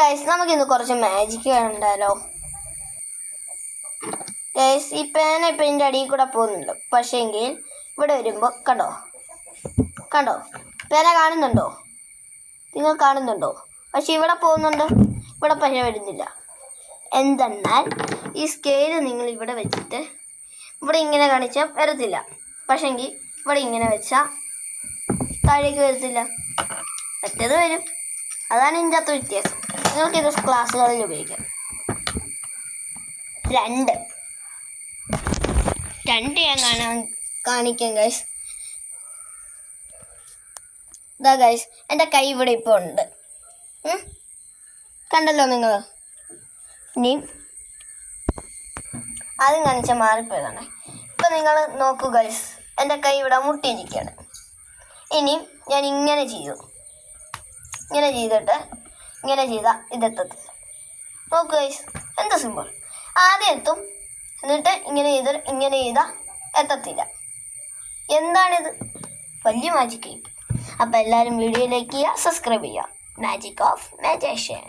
Guys നമുക്കിന്ന് കുറച്ച് magic കണ്ടാലോ. ഗൈസ് ഈ പേന ഇപ്പം എൻ്റെ അടിയിൽ കൂടെ പോകുന്നുണ്ട്. പക്ഷേങ്കിൽ ഇവിടെ വരുമ്പോൾ കണ്ടോ പേന കാണുന്നുണ്ടോ? നിങ്ങൾ കാണുന്നുണ്ടോ? പക്ഷെ ഇവിടെ പോകുന്നുണ്ട്, ഇവിടെ പേന വരുന്നില്ല. എന്തെന്നാൽ ഈ സ്കെയില് നിങ്ങൾ ഇവിടെ വെച്ചിട്ട് ഇവിടെ ഇങ്ങനെ കാണിച്ചാൽ വരത്തില്ല. പക്ഷേങ്കിൽ ഇവിടെ ഇങ്ങനെ വെച്ചാൽ താഴേക്ക് വരത്തില്ല, മറ്റേത് വരും. അതാണ് ഇതിൻ്റെ അകത്ത് വ്യത്യാസം. നിങ്ങൾക്കിത് ക്ലാസ്സുകളിൽ ഉപയോഗിക്കാം. രണ്ട് ഞാൻ കാണിക്കാം ഗൈസ്. ഇതാ ഗൈസ്, എൻ്റെ കൈ ഇവിടെ ഇപ്പോൾ ഉണ്ട്. കണ്ടല്ലോ നിങ്ങൾ. ഇനി ആദ്യം കാണിച്ച മാറിപ്പോയതാണ്. ഇപ്പം നിങ്ങൾ നോക്കൂ ഗൈസ്, എൻ്റെ കൈ ഇവിടെ മുട്ടിയിരിക്കുകയാണ്. ഇനി ഞാൻ ഇങ്ങനെ ചെയ്തു. ഇങ്ങനെ ചെയ്തിട്ട് ഇങ്ങനെ ചെയ്താൽ ഇതെത്തത്തില്ല. നോക്കൂ ഗൈസ്, എന്താ സിമ്പിൾ. ആദ്യം എത്തും, എന്നിട്ട് ഇങ്ങനെ ചെയ്താൽ എത്തത്തില്ല. എന്താണിത്? വലിയ മാജിക്. അപ്പോൾ എല്ലാവരും വീഡിയോ ലൈക്ക് ചെയ്യുക, സബ്സ്ക്രൈബ് ചെയ്യുക. Magic of മാജിഷ്യൻ.